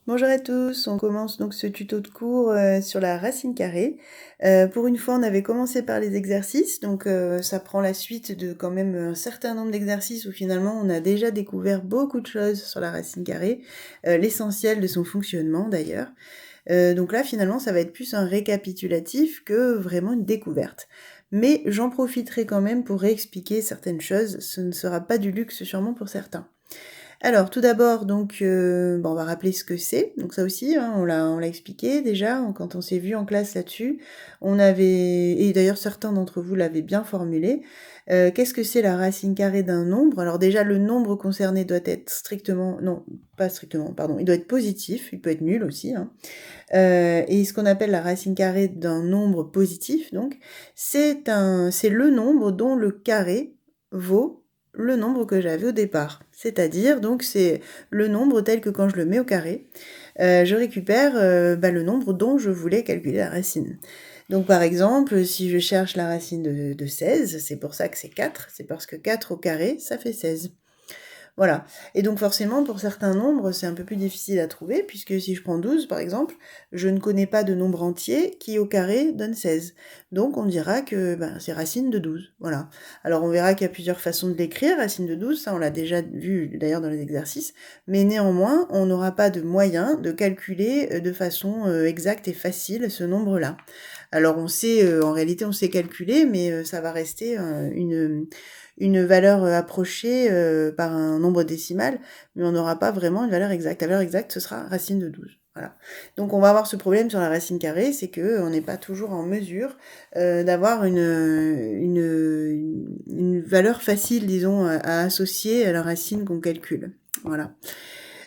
Bonjour à tous, on commence donc ce tuto de cours sur la racine carrée. Pour une fois, on avait commencé par les exercices, donc ça prend la suite de quand même un certain nombre d'exercices où finalement on a déjà découvert beaucoup de choses sur la racine carrée, l'essentiel de son fonctionnement d'ailleurs. Donc là, finalement, ça va être plus un récapitulatif que vraiment une découverte. Mais j'en profiterai quand même pour réexpliquer certaines choses, ce ne sera pas du luxe sûrement pour certains. Alors, tout d'abord, donc, on va rappeler ce que c'est. Donc ça aussi, hein, on l'a expliqué déjà quand on s'est vu en classe là-dessus. On avait, et d'ailleurs certains d'entre vous l'avaient bien formulé. Qu'est-ce que c'est la racine carrée d'un nombre? Alors déjà, le nombre concerné doit être strictement, non, pas strictement, pardon, il doit être positif. Il peut être nul aussi, hein. Et ce qu'on appelle la racine carrée d'un nombre positif, donc, c'est le nombre dont le carré vaut le nombre que j'avais au départ. C'est-à-dire, donc, c'est le nombre tel que quand je le mets au carré, je récupère le nombre dont je voulais calculer la racine. Donc par exemple, si je cherche la racine de 16, c'est pour ça que c'est 4, c'est parce que 4 au carré, ça fait 16. Voilà. Et donc forcément, pour certains nombres, c'est un peu plus difficile à trouver, puisque si je prends 12, par exemple, je ne connais pas de nombre entier qui, au carré, donne 16. Donc on dira que c'est racine de 12. Voilà. Alors on verra qu'il y a plusieurs façons de l'écrire, racine de 12, ça on l'a déjà vu d'ailleurs dans les exercices, mais néanmoins, on n'aura pas de moyen de calculer de façon exacte et facile ce nombre-là. Alors on sait, en réalité on sait calculer, mais ça va rester une valeur approchée par un nombre décimal, mais on n'aura pas vraiment une valeur exacte. La valeur exacte, ce sera racine de 12. Voilà. Donc on va avoir ce problème sur la racine carrée, c'est qu'on n'est pas toujours en mesure d'avoir une valeur facile, disons, à associer à la racine qu'on calcule. Voilà.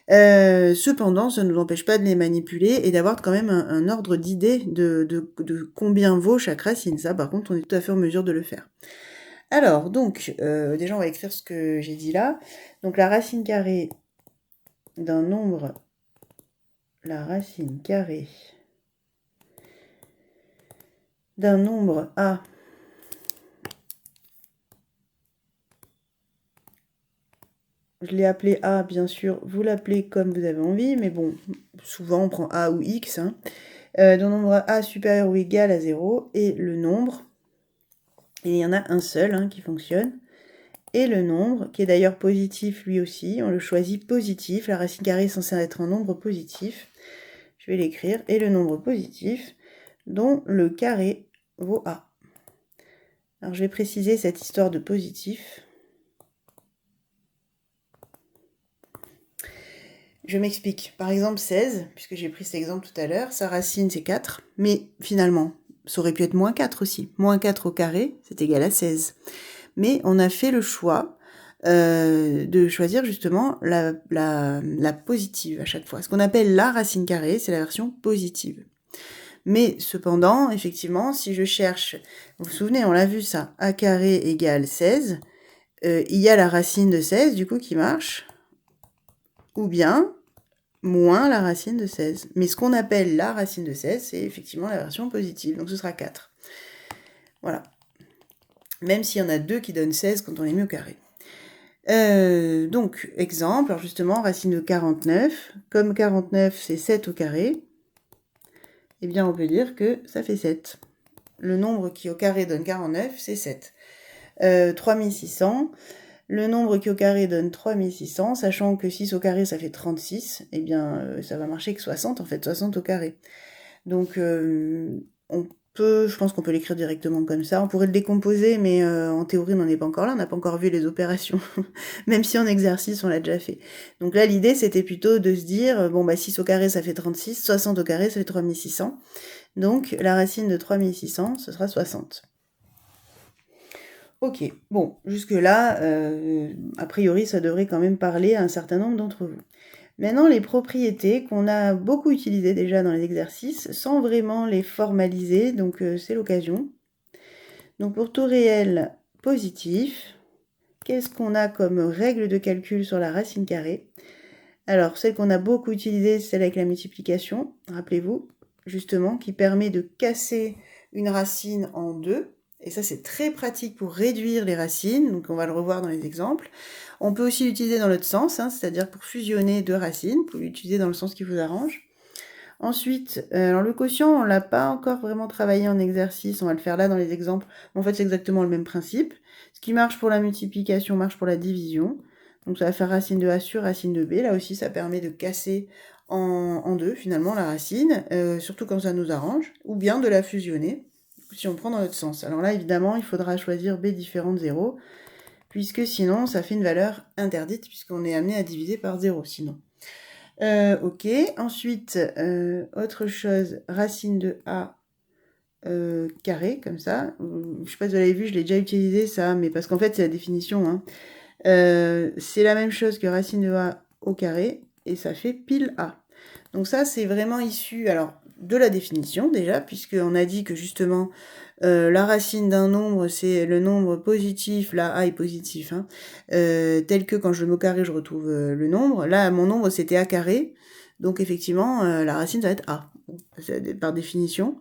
Cependant, ça ne nous empêche pas de les manipuler et d'avoir quand même un ordre d'idée de combien vaut chaque racine. Ça, par contre, on est tout à fait en mesure de le faire. Alors, donc, déjà, on va écrire ce que j'ai dit là. Donc, la racine carrée d'un nombre, la racine carrée d'un nombre A je l'ai appelé A, bien sûr, vous l'appelez comme vous avez envie, mais bon, souvent on prend A ou X, hein, d'un nombre A supérieur ou égal à 0, et le nombre, et il y en a un seul hein, qui fonctionne, et le nombre, qui est d'ailleurs positif lui aussi, on le choisit positif, la racine carrée est censée être un nombre positif, je vais l'écrire, et le nombre positif, dont le carré vaut A. Alors je vais préciser cette histoire de positif. Je m'explique. Par exemple 16, puisque j'ai pris cet exemple tout à l'heure, sa racine c'est 4, mais finalement, ça aurait pu être moins 4 aussi. Moins 4 au carré, c'est égal à 16. Mais on a fait le choix de choisir justement la positive à chaque fois. Ce qu'on appelle la racine carrée, c'est la version positive. Mais cependant, effectivement, si je cherche, vous vous souvenez, on l'a vu ça, a carré égale 16, il y a la racine de 16 du coup qui marche, ou bien moins la racine de 16. Mais ce qu'on appelle la racine de 16, c'est effectivement la version positive, donc ce sera 4. Voilà. Même s'il y en a deux qui donnent 16 quand on les met au carré. Donc, exemple, alors justement, racine de 49, comme 49 c'est 7 au carré, eh bien on peut dire que ça fait 7. Le nombre qui au carré donne 49, c'est 7. 3600, le nombre qui au carré donne 3600, sachant que 6 au carré ça fait 36, eh bien ça va marcher que 60, en fait, 60 au carré. Donc je pense qu'on peut l'écrire directement comme ça. On pourrait le décomposer, mais en théorie, on n'en est pas encore là. On n'a pas encore vu les opérations, même si en exercice, on l'a déjà fait. Donc là, l'idée, c'était plutôt de se dire, 6 au carré, ça fait 36, 60 au carré, ça fait 3600. Donc, la racine de 3600, ce sera 60. Ok, bon, jusque-là, a priori, ça devrait quand même parler à un certain nombre d'entre vous. Maintenant, les propriétés qu'on a beaucoup utilisées déjà dans les exercices, sans vraiment les formaliser, donc c'est l'occasion. Donc pour tout réel positif, qu'est-ce qu'on a comme règle de calcul sur la racine carrée? Alors, celle qu'on a beaucoup utilisée, c'est celle avec la multiplication, rappelez-vous, justement, qui permet de casser une racine en deux, Et ça, c'est très pratique pour réduire les racines, donc on va le revoir dans les exemples. On peut aussi l'utiliser dans l'autre sens, hein, c'est-à-dire pour fusionner deux racines, vous pouvez l'utiliser dans le sens qui vous arrange. Ensuite, alors le quotient, on l'a pas encore vraiment travaillé en exercice, on va le faire là dans les exemples. En fait, c'est exactement le même principe. Ce qui marche pour la multiplication marche pour la division. Donc ça va faire racine de A sur racine de B. Là aussi, ça permet de casser en deux, finalement, la racine, surtout quand ça nous arrange, ou bien de la fusionner, si on prend dans l'autre sens. Alors là, évidemment, il faudra choisir B différent de 0, puisque sinon, ça fait une valeur interdite, puisqu'on est amené à diviser par 0, sinon. Ok, ensuite, autre chose, racine de A carré, comme ça. Je sais pas si vous l'avez vu, je l'ai déjà utilisé ça, mais parce qu'en fait, c'est la définition, hein. C'est la même chose que racine de A au carré, et ça fait pile A. Donc ça, c'est vraiment issu, alors, de la définition, déjà, puisqu'on a dit que, justement, la racine d'un nombre, c'est le nombre positif, là, A est positif, hein, tel que quand je le mets au carré, je retrouve le nombre. Là, mon nombre, c'était A carré, donc effectivement, la racine, ça va être A, par définition.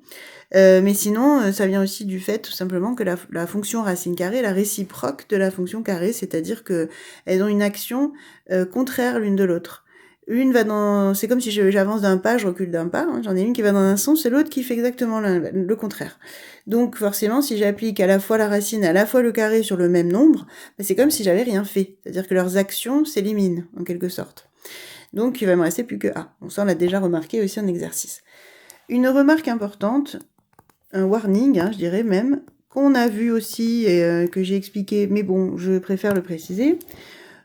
Mais sinon, ça vient aussi du fait, tout simplement, que la fonction racine carrée est la réciproque de la fonction carrée, c'est-à-dire qu'elles ont une action contraire l'une de l'autre. Une va dans... C'est comme si j'avance d'un pas, je recule d'un pas. Hein. J'en ai une qui va dans un sens et l'autre qui fait exactement le contraire. Donc forcément, si j'applique à la fois la racine et à la fois le carré sur le même nombre, bah, c'est comme si j'avais rien fait. C'est-à-dire que leurs actions s'éliminent, en quelque sorte. Donc il va me rester plus que A. Bon, ça, on l'a déjà remarqué aussi en exercice. Une remarque importante, un warning, hein, je dirais même, qu'on a vu aussi et que j'ai expliqué, mais bon, je préfère le préciser.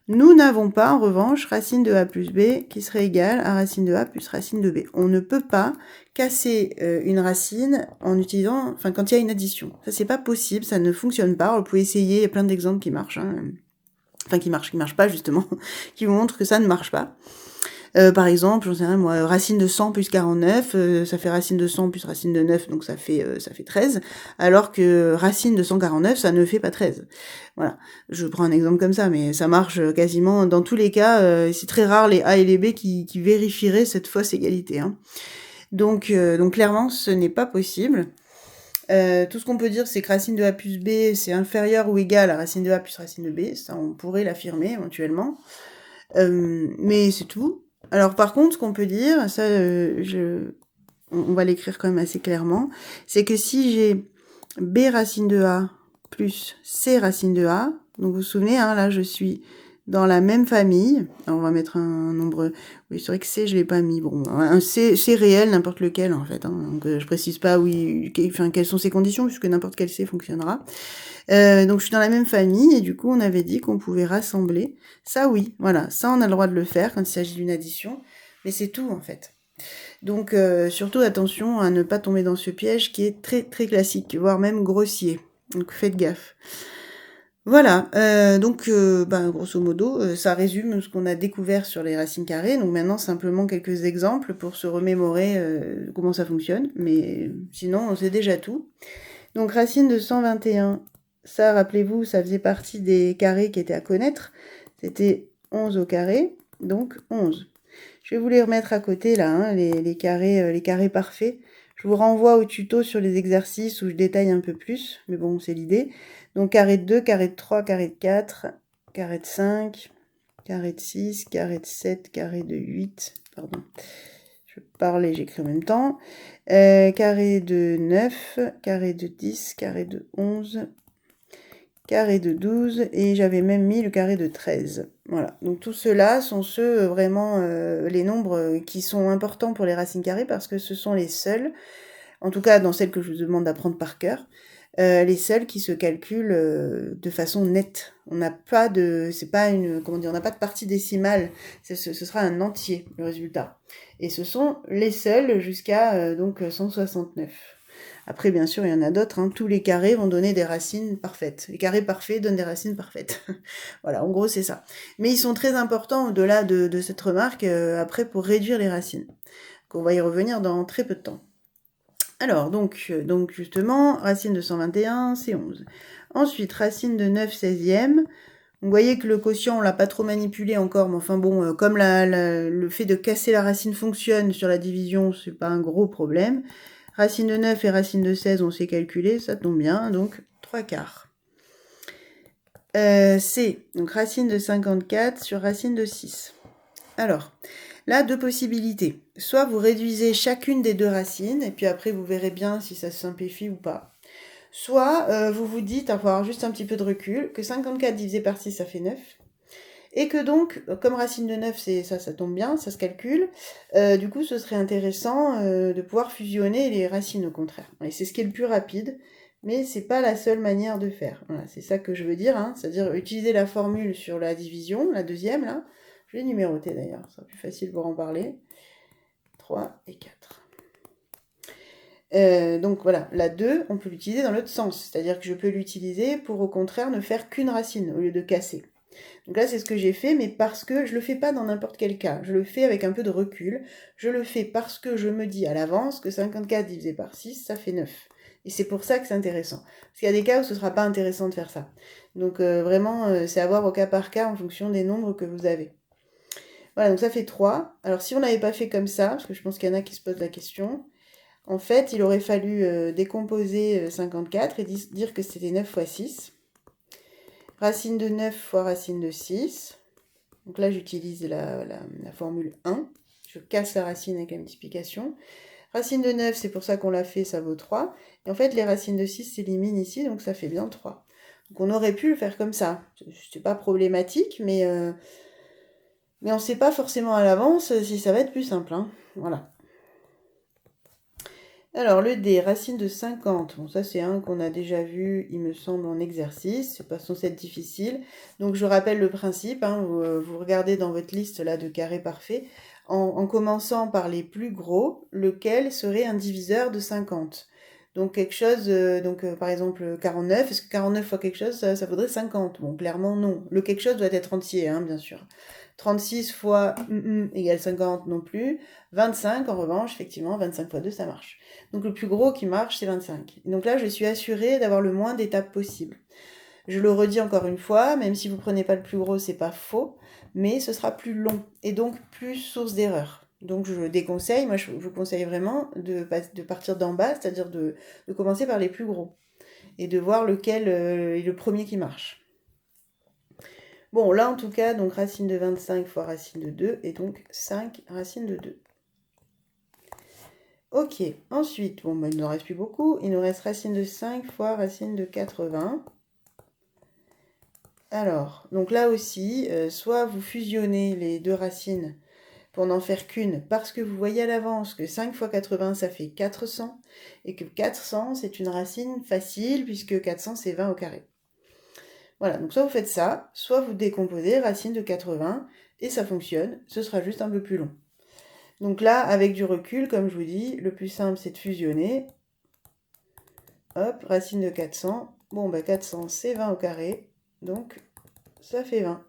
Nous n'avons pas, en revanche, racine de A plus B qui serait égale à racine de A plus racine de B. On ne peut pas casser une racine en utilisant, enfin, quand il y a une addition. Ça, c'est pas possible, ça ne fonctionne pas. Vous pouvez essayer, il y a plein d'exemples qui marchent, hein. Enfin, qui marchent pas, justement, qui vous montrent que ça ne marche pas. Par exemple, j'en sais rien, moi, racine de 100 plus 49, ça fait racine de 100 plus racine de 9, donc ça fait 13, alors que racine de 149, ça ne fait pas 13. Voilà, je prends un exemple comme ça, mais ça marche quasiment dans tous les cas, c'est très rare les A et les B qui vérifieraient cette fausse égalité. Hein. Donc clairement, ce n'est pas possible. Tout ce qu'on peut dire, c'est que racine de A plus B, c'est inférieur ou égal à racine de A plus racine de B, ça on pourrait l'affirmer éventuellement. Mais c'est tout. Alors par contre, ce qu'on peut dire, ça, on va l'écrire quand même assez clairement, c'est que si j'ai B racine de A plus C racine de A, donc vous vous souvenez, hein, là je suis dans la même famille, alors on va mettre un nombre, oui c'est vrai que C je l'ai pas mis, bon, un C réel, n'importe lequel en fait, hein, donc je précise pas quelles sont ces conditions, puisque n'importe quel C fonctionnera. Donc je suis dans la même famille et du coup on avait dit qu'on pouvait rassembler. Ça oui, voilà, ça on a le droit de le faire quand il s'agit d'une addition, mais c'est tout en fait. Donc surtout attention à ne pas tomber dans ce piège qui est très très classique, voire même grossier. Donc faites gaffe. Voilà, donc grosso modo, ça résume ce qu'on a découvert sur les racines carrées. Donc maintenant simplement quelques exemples pour se remémorer comment ça fonctionne, mais sinon on sait déjà tout. Donc racine de 121, ça, rappelez-vous, ça faisait partie des carrés qui étaient à connaître. C'était 11 au carré, donc 11. Je vais vous les remettre à côté, là, hein, les carrés parfaits. Je vous renvoie au tuto sur les exercices où je détaille un peu plus, mais bon, c'est l'idée. Donc carré de 2, carré de 3, carré de 4, carré de 5, carré de 6, carré de 7, carré de 8, pardon. Je parle et j'écris en même temps. Carré de 9, carré de 10, carré de 11, carré de 12, et j'avais même mis le carré de 13. Voilà, donc tout cela sont ceux vraiment les nombres qui sont importants pour les racines carrées parce que ce sont les seuls, en tout cas dans celles que je vous demande d'apprendre par cœur, les seuls qui se calculent de façon nette. On n'a pas de, c'est pas une, comment dire, on n'a pas de partie décimale. Ce sera un entier le résultat. Et ce sont les seuls jusqu'à donc 169. Après, bien sûr, il y en a d'autres. Hein. Tous les carrés vont donner des racines parfaites. Les carrés parfaits donnent des racines parfaites. Voilà, en gros, c'est ça. Mais ils sont très importants au-delà de cette remarque après pour réduire les racines. On va y revenir dans très peu de temps. Alors, donc justement, racine de 121, c'est 11. Ensuite, racine de 9 16e. Vous voyez que le quotient, on l'a pas trop manipulé encore, mais enfin bon, comme le fait de casser la racine fonctionne sur la division, c'est pas un gros problème. Racine de 9 et racine de 16, on sait calculer, ça tombe bien, donc 3/4. C, donc racine de 54 sur racine de 6. Alors, là, deux possibilités. Soit vous réduisez chacune des deux racines, et puis après vous verrez bien si ça se simplifie ou pas. Soit vous vous dites, il faut avoir juste un petit peu de recul, que 54 divisé par 6, ça fait 9. Et que donc, comme racine de 9, ça tombe bien, ça se calcule, du coup ce serait intéressant de pouvoir fusionner les racines au contraire. Et c'est ce qui est le plus rapide, mais c'est pas la seule manière de faire. Voilà, c'est ça que je veux dire, hein, c'est-à-dire utiliser la formule sur la division, la deuxième là, je l'ai numérotée d'ailleurs, ça sera plus facile pour en parler. 3 et 4. Donc voilà, la 2, on peut l'utiliser dans l'autre sens, c'est-à-dire que je peux l'utiliser pour au contraire ne faire qu'une racine au lieu de casser. Donc là, c'est ce que j'ai fait, mais parce que je le fais pas dans n'importe quel cas. Je le fais avec un peu de recul. Je le fais parce que je me dis à l'avance que 54 divisé par 6, ça fait 9. Et c'est pour ça que c'est intéressant. Parce qu'il y a des cas où ce sera pas intéressant de faire ça. Donc vraiment, c'est à voir au cas par cas en fonction des nombres que vous avez. Voilà, donc ça fait 3. Alors si on n'avait pas fait comme ça, parce que je pense qu'il y en a qui se posent la question, en fait, il aurait fallu décomposer 54 et dire que c'était 9 fois 6. Racine de 9 fois racine de 6. Donc là, j'utilise la formule 1. Je casse la racine avec la multiplication. Racine de 9, c'est pour ça qu'on l'a fait, ça vaut 3. Et en fait, les racines de 6 s'éliminent ici, donc ça fait bien 3. Donc on aurait pu le faire comme ça. C'est pas problématique, mais on ne sait pas forcément à l'avance si ça va être plus simple. Hein. Voilà. Alors, le D, racine de 50. Bon, ça, c'est un qu'on a déjà vu, il me semble, en exercice. C'est pas censé être difficile. Donc, je rappelle le principe. Hein, vous regardez dans votre liste là de carrés parfaits. En commençant par les plus gros, lequel serait un diviseur de 50 ? Donc, quelque chose, par exemple, 49. Est-ce que 49 fois quelque chose, ça vaudrait 50 ? Bon, clairement, non. Le quelque chose doit être entier, hein, bien sûr. 36 fois égale 50 non plus. 25, en revanche, effectivement, 25 fois 2, ça marche. Donc le plus gros qui marche, c'est 25. Et donc là, je suis assurée d'avoir le moins d'étapes possible. Je le redis encore une fois, même si vous prenez pas le plus gros, c'est pas faux, mais ce sera plus long et donc plus source d'erreur. Donc je déconseille, moi je vous conseille vraiment de partir d'en bas, c'est-à-dire de commencer par les plus gros et de voir lequel est le premier qui marche. Bon, là en tout cas, donc racine de 25 fois racine de 2, et donc 5 racine de 2. Ok, ensuite, bon, il ne nous reste plus beaucoup. Il nous reste racine de 5 fois racine de 80. Alors, donc là aussi, soit vous fusionnez les deux racines pour n'en faire qu'une, parce que vous voyez à l'avance que 5 fois 80, ça fait 400, et que 400, c'est une racine facile, puisque 400, c'est 20 au carré. Voilà, donc soit vous faites ça, soit vous décomposez racine de 80, et ça fonctionne, ce sera juste un peu plus long. Donc là, avec du recul, comme je vous dis, le plus simple, c'est de fusionner. Hop, racine de 400. Bon, 400, c'est 20 au carré. Donc, ça fait 20.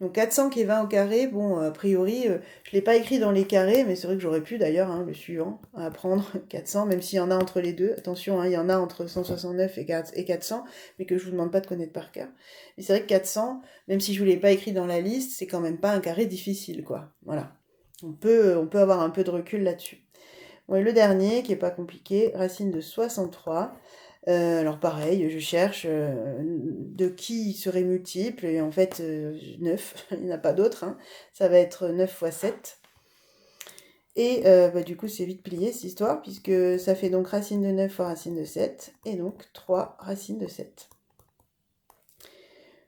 Donc 400 qui est 20 au carré, bon, a priori, je ne l'ai pas écrit dans les carrés, mais c'est vrai que j'aurais pu d'ailleurs, hein, le suivant, à apprendre 400, même s'il y en a entre les deux. Attention, hein, il y en a entre 169 et 400, mais que je ne vous demande pas de connaître par cœur. Mais c'est vrai que 400, même si je ne vous l'ai pas écrit dans la liste, c'est quand même pas un carré difficile, quoi. Voilà. On peut avoir un peu de recul là-dessus. Bon, et le dernier, qui n'est pas compliqué, racine de 63. Alors pareil, je cherche de qui serait multiple, et en fait 9, il n'y en a pas d'autre, hein. Ça va être 9 fois 7. Et du coup c'est vite plié cette histoire, puisque ça fait donc racine de 9 fois racine de 7, et donc 3 racines de 7.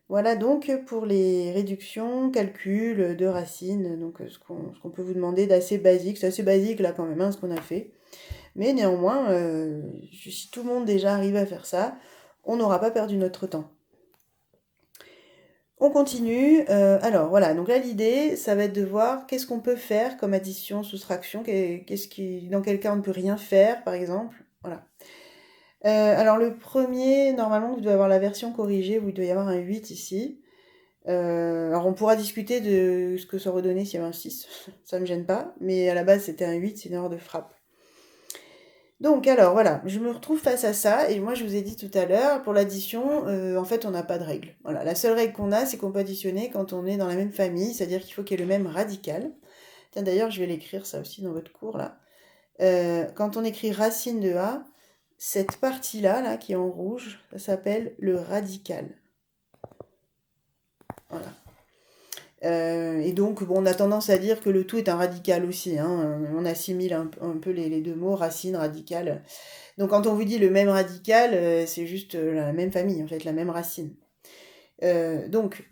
Voilà donc pour les réductions, calculs de racines, donc ce qu'on peut vous demander d'assez basique. C'est assez basique là quand même, hein, ce qu'on a fait. Mais néanmoins, si tout le monde déjà arrive à faire ça, on n'aura pas perdu notre temps. On continue. Alors voilà, donc là l'idée, ça va être de voir qu'est-ce qu'on peut faire comme addition, soustraction, dans quel cas on ne peut rien faire, par exemple. Voilà. Alors le premier, normalement, vous devez avoir la version corrigée, où il doit y avoir un 8 ici. Alors on pourra discuter de ce que ça aurait donné s'il y avait un 6, ça me gêne pas, mais à la base c'était un 8, c'est une erreur de frappe. Donc alors voilà, je me retrouve face à ça, et moi je vous ai dit tout à l'heure, pour l'addition, en fait on n'a pas de règle. Voilà, la seule règle qu'on a, c'est qu'on peut additionner quand on est dans la même famille, c'est-à-dire qu'il faut qu'il y ait le même radical. Tiens d'ailleurs je vais l'écrire ça aussi dans votre cours là. Quand on écrit racine de A, cette partie-là, là, qui est en rouge, ça s'appelle le radical. Voilà. Et donc, bon, on a tendance à dire que le tout est un radical aussi, hein. On assimile un peu les deux mots, racine, radical. Donc, quand on vous dit le même radical, c'est juste la même famille, en fait, la même racine. Donc,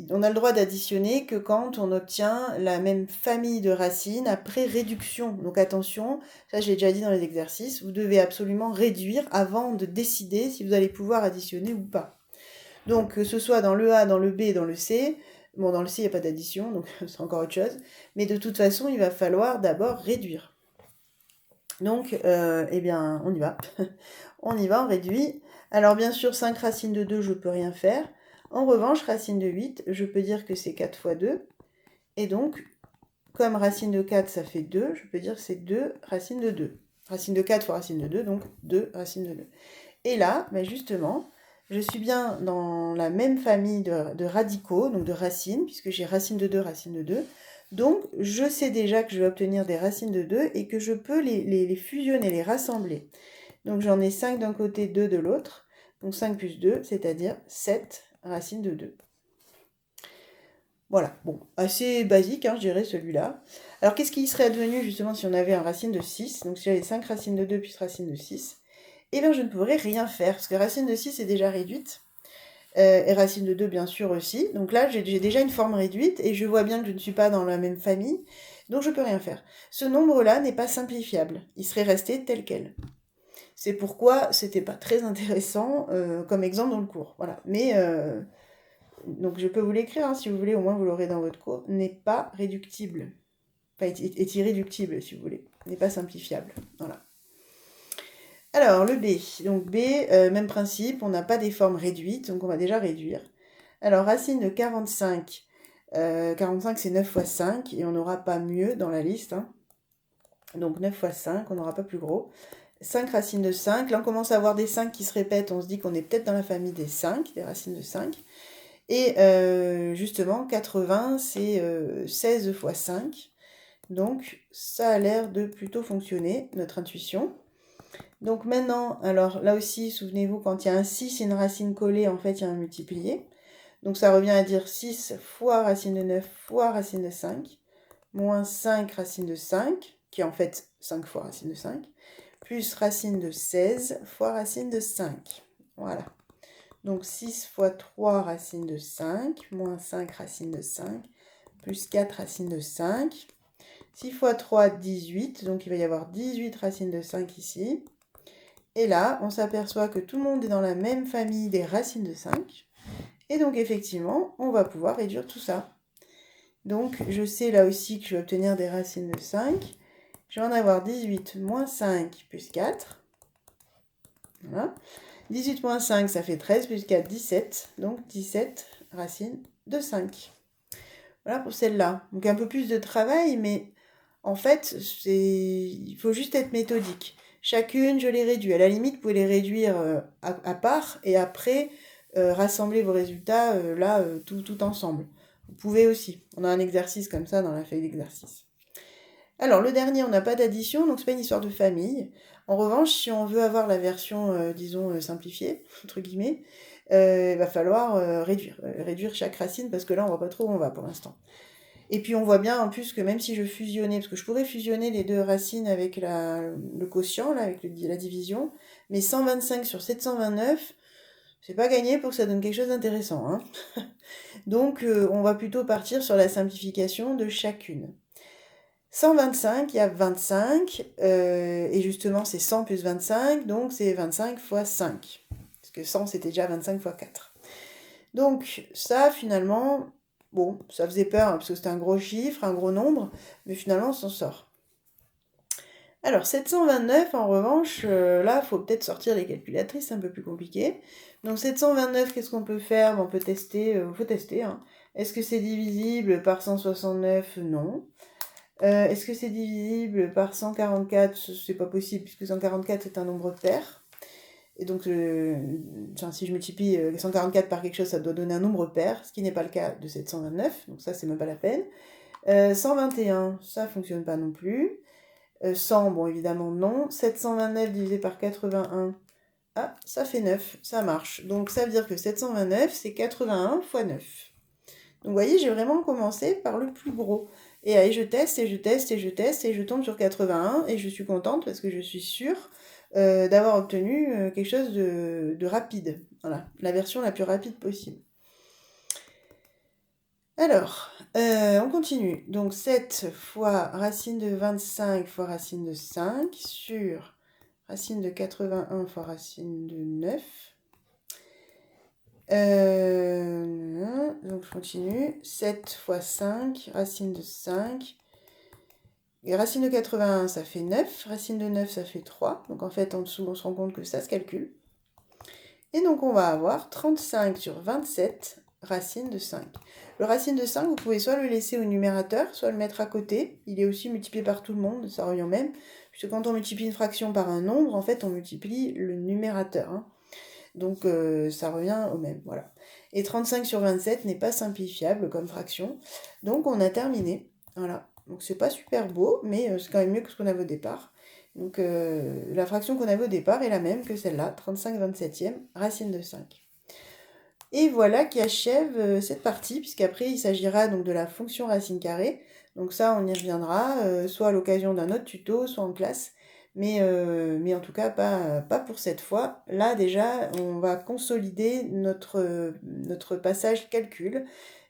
on a le droit d'additionner que quand on obtient la même famille de racines après réduction. Donc attention, ça je l'ai déjà dit dans les exercices, vous devez absolument réduire avant de décider si vous allez pouvoir additionner ou pas. Donc que ce soit dans le A, dans le B, dans le C, bon dans le C il n'y a pas d'addition, donc c'est encore autre chose, mais de toute façon il va falloir d'abord réduire. Donc, eh bien, on y va. On y va, on réduit. Alors, bien sûr, 5 racines de 2, je ne peux rien faire. En revanche, racine de 8, je peux dire que c'est 4 fois 2. Et donc, comme racine de 4, ça fait 2, je peux dire que c'est 2 racines de 2. Racine de 4 fois racine de 2, donc 2 racines de 2. Et là, ben justement, je suis bien dans la même famille de radicaux, donc de racines, puisque j'ai racine de 2, racine de 2. Donc, je sais déjà que je vais obtenir des racines de 2 et que je peux les fusionner, les rassembler. Donc, j'en ai 5 d'un côté, 2 de l'autre. Donc, 5 plus 2, c'est-à-dire 7 racines de 2. Voilà, bon, assez basique, hein, je dirais, celui-là. Alors, qu'est-ce qui serait advenu, justement, si on avait un racine de 6? Donc, si j'avais 5 racines de 2 plus racine de 6, eh bien, je ne pourrais rien faire, parce que racine de 6 est déjà réduite. Et racine de 2, bien sûr, aussi. Donc là, j'ai déjà une forme réduite, et je vois bien que je ne suis pas dans la même famille, donc je ne peux rien faire. Ce nombre-là n'est pas simplifiable. Il serait resté tel quel. C'est pourquoi c'était pas très intéressant comme exemple dans le cours. Voilà. Mais donc je peux vous l'écrire hein, si vous voulez, au moins vous l'aurez dans votre cours. N'est pas réductible. Enfin, est irréductible si vous voulez. N'est pas simplifiable. Voilà. Alors le B. Donc B, même principe, on n'a pas des formes réduites, donc on va déjà réduire. Alors racine de 45. 45 c'est 9 fois 5 et on n'aura pas mieux dans la liste. Hein. Donc 9 fois 5, on n'aura pas plus gros. 5 racines de 5. Là, on commence à avoir des 5 qui se répètent. On se dit qu'on est peut-être dans la famille des 5, des racines de 5. Et justement, 80, c'est 16 fois 5. Donc, ça a l'air de plutôt fonctionner, notre intuition. Donc maintenant, alors là aussi, souvenez-vous, quand il y a un 6 et une racine collée, en fait, il y a un multiplié. Donc ça revient à dire 6 fois racine de 9 fois racine de 5, moins 5 racine de 5, qui est en fait 5 fois racine de 5, plus racine de 16 fois racine de 5. Voilà. Donc 6 fois 3 racine de 5, moins 5 racine de 5, plus 4 racine de 5. 6 fois 3, 18, donc il va y avoir 18 racines de 5 ici. Et là, on s'aperçoit que tout le monde est dans la même famille des racines de 5. Et donc effectivement, on va pouvoir réduire tout ça. Donc je sais là aussi que je vais obtenir des racines de 5. Je vais en avoir 18 moins 5 plus 4. Voilà. 18 moins 5, ça fait 13, plus 4, 17. Donc 17 racines de 5. Voilà pour celle-là. Donc un peu plus de travail, mais en fait, il faut juste être méthodique. Chacune, je les réduis. À la limite, vous pouvez les réduire à part et après rassembler vos résultats tout ensemble. Vous pouvez aussi. On a un exercice comme ça dans la feuille d'exercice. Alors, le dernier, on n'a pas d'addition, donc c'est pas une histoire de famille. En revanche, si on veut avoir la version, disons, simplifiée, entre guillemets, il va falloir réduire chaque racine, parce que là, on voit pas trop où on va pour l'instant. Et puis, on voit bien, en plus, que même si je fusionnais, parce que je pourrais fusionner les deux racines avec le quotient, là, avec la division, mais 125 sur 729, c'est pas gagné pour que ça donne quelque chose d'intéressant. Hein. Donc, on va plutôt partir sur la simplification de chacune. 125, il y a 25, et justement c'est 100 plus 25, donc c'est 25 fois 5. Parce que 100 c'était déjà 25 fois 4. Donc ça finalement, bon, ça faisait peur, hein, parce que c'était un gros chiffre, un gros nombre, mais finalement on s'en sort. Alors 729 en revanche, là il faut peut-être sortir les calculatrices, c'est un peu plus compliqué. Donc 729, qu'est-ce qu'on peut faire? On peut tester, faut tester. Hein. Est-ce que c'est divisible par 169? Non. Est-ce que c'est divisible par 144? C'est pas possible, puisque 144 c'est un nombre pair. Et donc, si je multiplie 144 par quelque chose, ça doit donner un nombre pair, ce qui n'est pas le cas de 729, donc ça c'est même pas la peine. 121, ça fonctionne pas non plus. 100, bon évidemment non. 729 divisé par 81, ah, ça fait 9, ça marche. Donc ça veut dire que 729, c'est 81 fois 9. Donc vous voyez, j'ai vraiment commencé par le plus gros. Et allez, je teste, et je teste, et je teste, et je tombe sur 81, et je suis contente parce que je suis sûre d'avoir obtenu quelque chose de rapide. Voilà, la version la plus rapide possible. Alors, on continue. Donc 7 fois racine de 25 fois racine de 5 sur racine de 81 fois racine de 9. Donc je continue. 7 fois 5, racine de 5. Et racine de 81, ça fait 9. Racine de 9, ça fait 3. Donc en fait, en dessous, on se rend compte que ça se calcule. Et donc on va avoir 35 sur 27, racine de 5. Le racine de 5, vous pouvez soit le laisser au numérateur, soit le mettre à côté. Il est aussi multiplié par tout le monde, ça revient au même. Puisque quand on multiplie une fraction par un nombre, en fait, on multiplie le numérateur. Hein. Donc ça revient au même, voilà. Et 35 sur 27 n'est pas simplifiable comme fraction. Donc on a terminé, voilà. Donc c'est pas super beau, mais c'est quand même mieux que ce qu'on avait au départ. Donc la fraction qu'on avait au départ est la même que celle-là, 35/27e, racine de 5. Et voilà qui achève cette partie, puisqu'après il s'agira donc de la fonction racine carrée. Donc ça, on y reviendra, soit à l'occasion d'un autre tuto, soit en classe. Mais en tout cas, pas pour cette fois. Là, déjà, on va consolider notre passage calcul.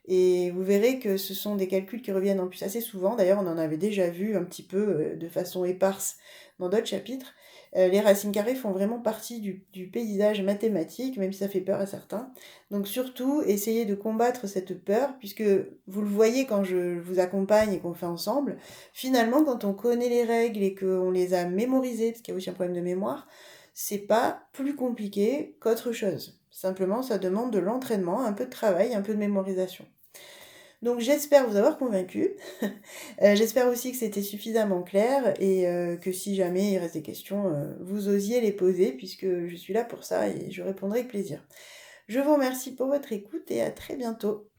Et vous verrez que ce sont des calculs qui reviennent en plus assez souvent. D'ailleurs, on en avait déjà vu un petit peu de façon éparse dans d'autres chapitres. Les racines carrées font vraiment partie du paysage mathématique, même si ça fait peur à certains. Donc surtout, essayez de combattre cette peur, puisque vous le voyez quand je vous accompagne et qu'on fait ensemble, finalement, quand on connaît les règles et qu'on les a mémorisées, parce qu'il y a aussi un problème de mémoire, c'est pas plus compliqué qu'autre chose. Simplement, ça demande de l'entraînement, un peu de travail, un peu de mémorisation. Donc j'espère vous avoir convaincu. J'espère aussi que c'était suffisamment clair et que si jamais il reste des questions, vous osiez les poser puisque je suis là pour ça et je répondrai avec plaisir. Je vous remercie pour votre écoute et à très bientôt.